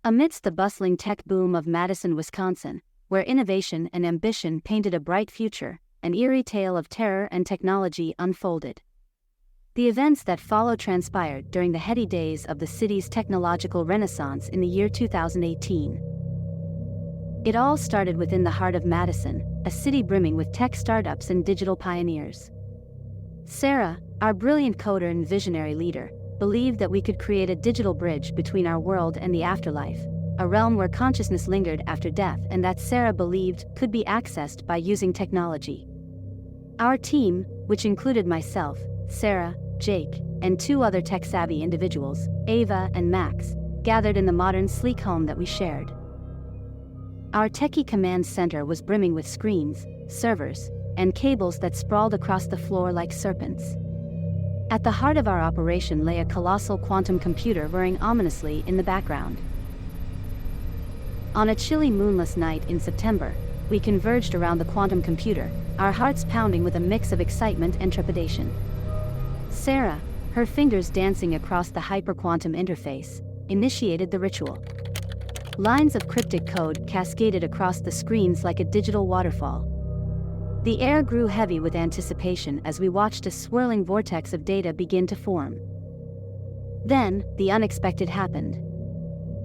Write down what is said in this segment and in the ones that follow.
Amidst the bustling tech boom of Madison, Wisconsin, where innovation and ambition painted a bright future, an eerie tale of terror and technology unfolded. The events that followed transpired during the heady days of the city's technological renaissance in the year 2018. It all started within the heart of Madison, a city brimming with tech startups and digital pioneers. Sarah, our brilliant coder and visionary leader, believed that we could create a digital bridge between our world and the afterlife, a realm where consciousness lingered after death and that Sarah believed could be accessed by using technology. Our team, which included myself, Sarah, Jake, and two other tech-savvy individuals, Ava and Max, gathered in the modern sleek home that we shared. Our techie command center was brimming with screens, servers, and cables that sprawled across the floor like serpents. At the heart of our operation lay a colossal quantum computer whirring ominously in the background. On a chilly moonless night in September, we converged around the quantum computer, our hearts pounding with a mix of excitement and trepidation. Sarah, her fingers dancing across the hyperquantum interface, initiated the ritual. Lines of cryptic code cascaded across the screens like a digital waterfall. The air grew heavy with anticipation as we watched a swirling vortex of data begin to form. Then, the unexpected happened.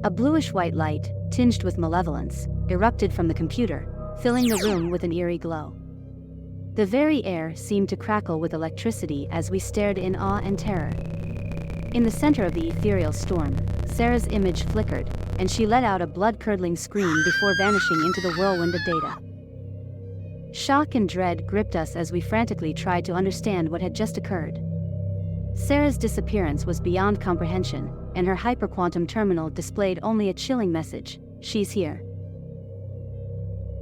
A bluish-white light, tinged with malevolence, erupted from the computer, filling the room with an eerie glow. The very air seemed to crackle with electricity as we stared in awe and terror. In the center of the ethereal storm, Sarah's image flickered, and she let out a blood-curdling scream before vanishing into the whirlwind of data. Shock and dread gripped us as we frantically tried to understand what had just occurred. Sarah's disappearance was beyond comprehension, and her hyperquantum terminal displayed only a chilling message: "She's here."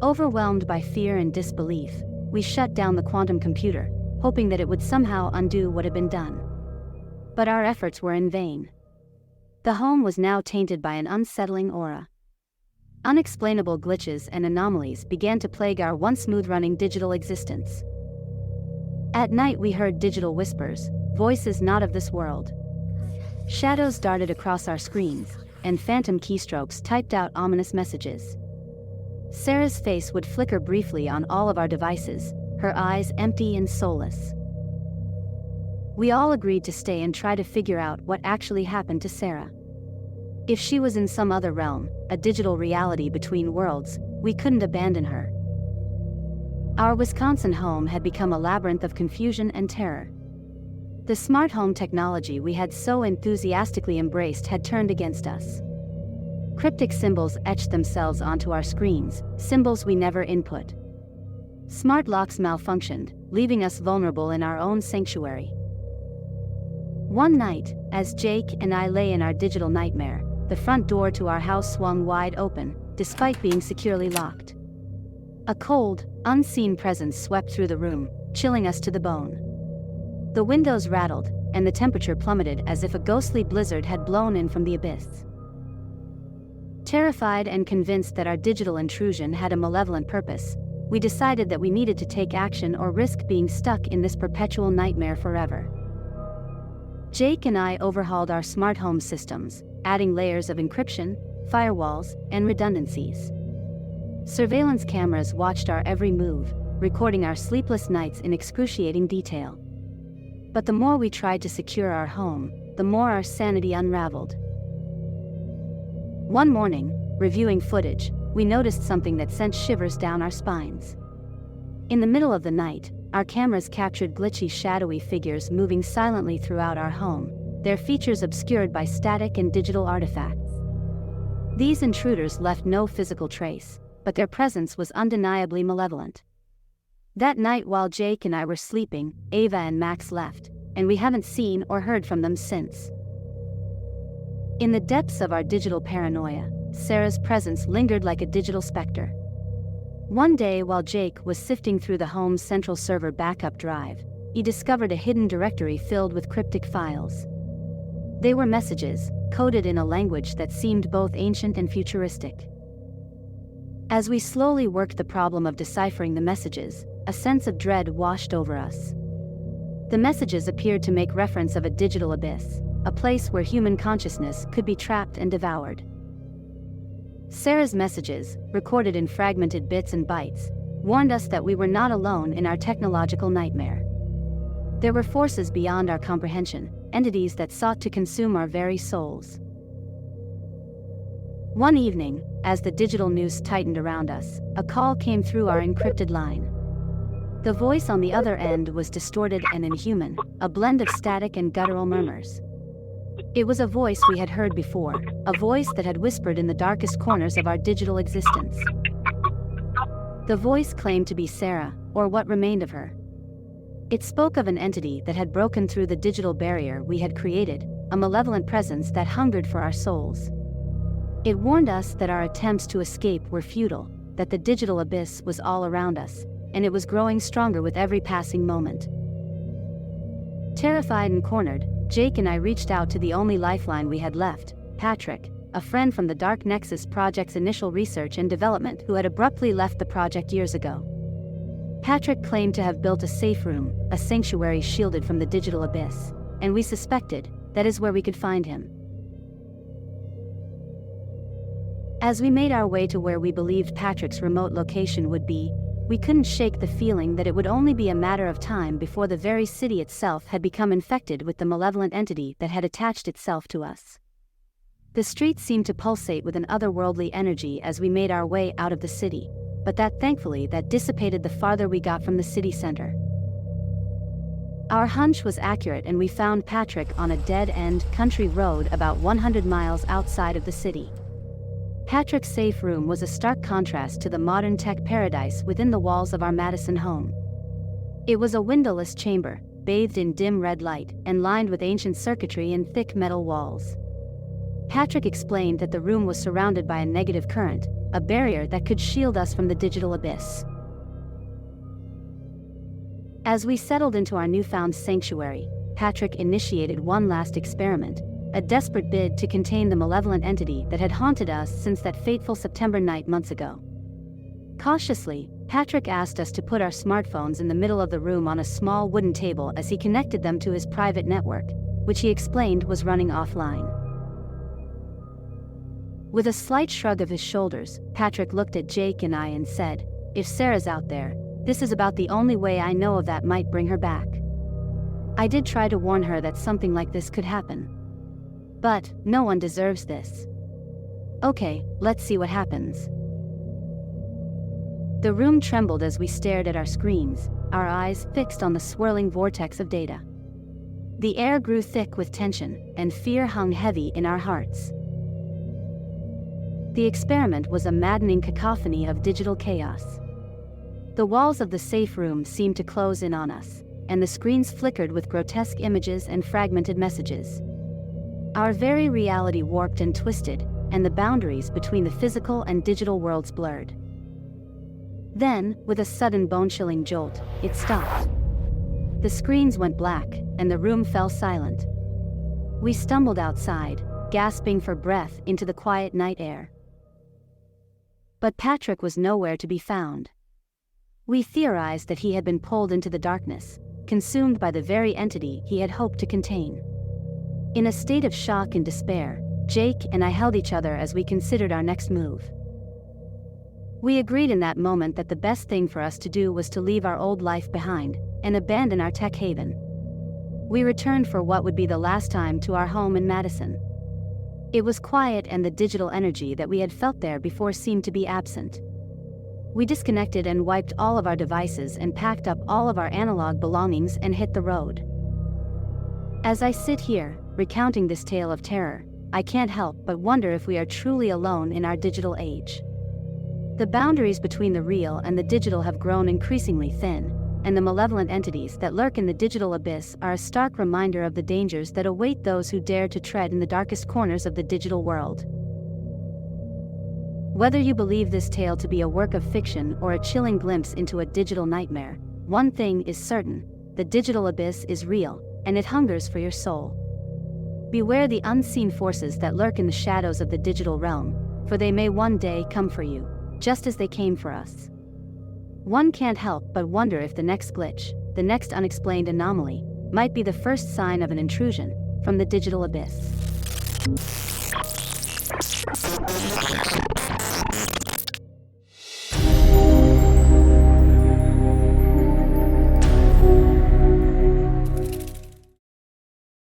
Overwhelmed by fear and disbelief, we shut down the quantum computer, hoping that it would somehow undo what had been done. But our efforts were in vain. The home was now tainted by an unsettling aura. Unexplainable glitches and anomalies began to plague our once smooth-running digital existence. At night we heard digital whispers, voices not of this world. Shadows darted across our screens, and phantom keystrokes typed out ominous messages. Sarah's face would flicker briefly on all of our devices, her eyes empty and soulless. We all agreed to stay and try to figure out what actually happened to Sarah. If she was in some other realm, a digital reality between worlds, we couldn't abandon her. Our Wisconsin home had become a labyrinth of confusion and terror. The smart home technology we had so enthusiastically embraced had turned against us. Cryptic symbols etched themselves onto our screens, symbols we never input. Smart locks malfunctioned, leaving us vulnerable in our own sanctuary. One night, as Jake and I lay in our digital nightmare, the front door to our house swung wide open, despite being securely locked. A cold, unseen presence swept through the room, chilling us to the bone. The windows rattled, and the temperature plummeted as if a ghostly blizzard had blown in from the abyss. Terrified and convinced that our digital intrusion had a malevolent purpose, we decided that we needed to take action or risk being stuck in this perpetual nightmare forever. Jake and I overhauled our smart home systems, adding layers of encryption, firewalls, and redundancies. Surveillance cameras watched our every move, recording our sleepless nights in excruciating detail. But the more we tried to secure our home, the more our sanity unraveled. One morning, reviewing footage, we noticed something that sent shivers down our spines. In the middle of the night, our cameras captured glitchy, shadowy figures moving silently throughout our home, their features obscured by static and digital artifacts. These intruders left no physical trace, but their presence was undeniably malevolent. That night while Jake and I were sleeping, Ava and Max left, and we haven't seen or heard from them since. In the depths of our digital paranoia, Sarah's presence lingered like a digital specter. One day while Jake was sifting through the home's central server backup drive, he discovered a hidden directory filled with cryptic files. They were messages, coded in a language that seemed both ancient and futuristic. As we slowly worked the problem of deciphering the messages, a sense of dread washed over us. The messages appeared to make reference of a digital abyss, a place where human consciousness could be trapped and devoured. Sarah's messages, recorded in fragmented bits and bytes, warned us that we were not alone in our technological nightmare. There were forces beyond our comprehension, entities that sought to consume our very souls. One evening, as the digital noose tightened around us, a call came through our encrypted line. The voice on the other end was distorted and inhuman, a blend of static and guttural murmurs. It was a voice we had heard before, a voice that had whispered in the darkest corners of our digital existence. The voice claimed to be Sarah, or what remained of her. It spoke of an entity that had broken through the digital barrier we had created, a malevolent presence that hungered for our souls. It warned us that our attempts to escape were futile, that the digital abyss was all around us, and it was growing stronger with every passing moment. Terrified and cornered, Jake and I reached out to the only lifeline we had left, Patrick, a friend from the Dark Nexus project's initial research and development who had abruptly left the project years ago. Patrick claimed to have built a safe room, a sanctuary shielded from the digital abyss, and we suspected that is where we could find him. As we made our way to where we believed Patrick's remote location would be, we couldn't shake the feeling that it would only be a matter of time before the very city itself had become infected with the malevolent entity that had attached itself to us. The streets seemed to pulsate with an otherworldly energy as we made our way out of the city, but thankfully that dissipated the farther we got from the city center. Our hunch was accurate and we found Patrick on a dead-end country road about 100 miles outside of the city. Patrick's safe room was a stark contrast to the modern tech paradise within the walls of our Madison home. It was a windowless chamber, bathed in dim red light, and lined with ancient circuitry and thick metal walls. Patrick explained that the room was surrounded by a negative current, a barrier that could shield us from the digital abyss. As we settled into our newfound sanctuary, Patrick initiated one last experiment, a desperate bid to contain the malevolent entity that had haunted us since that fateful September night months ago. Cautiously, Patrick asked us to put our smartphones in the middle of the room on a small wooden table as he connected them to his private network, which he explained was running offline. With a slight shrug of his shoulders, Patrick looked at Jake and I and said, "If Sarah's out there, this is about the only way I know of that might bring her back. I did try to warn her that something like this could happen. But no one deserves this. Okay, let's see what happens." The room trembled as we stared at our screens, our eyes fixed on the swirling vortex of data. The air grew thick with tension, and fear hung heavy in our hearts. The experiment was a maddening cacophony of digital chaos. The walls of the safe room seemed to close in on us, and the screens flickered with grotesque images and fragmented messages. Our very reality warped and twisted, and the boundaries between the physical and digital worlds blurred. Then, with a sudden bone-chilling jolt, it stopped. The screens went black, and the room fell silent. We stumbled outside, gasping for breath into the quiet night air. But Patrick was nowhere to be found. We theorized that he had been pulled into the darkness, consumed by the very entity he had hoped to contain. In a state of shock and despair, Jake and I held each other as we considered our next move. We agreed in that moment that the best thing for us to do was to leave our old life behind and abandon our tech haven. We returned for what would be the last time to our home in Madison. It was quiet, and the digital energy that we had felt there before seemed to be absent. We disconnected and wiped all of our devices and packed up all of our analog belongings and hit the road. As I sit here, recounting this tale of terror, I can't help but wonder if we are truly alone in our digital age. The boundaries between the real and the digital have grown increasingly thin, and the malevolent entities that lurk in the digital abyss are a stark reminder of the dangers that await those who dare to tread in the darkest corners of the digital world. Whether you believe this tale to be a work of fiction or a chilling glimpse into a digital nightmare, one thing is certain: the digital abyss is real, and it hungers for your soul. Beware the unseen forces that lurk in the shadows of the digital realm, for they may one day come for you, just as they came for us. One can't help but wonder if the next glitch, the next unexplained anomaly, might be the first sign of an intrusion from the digital abyss.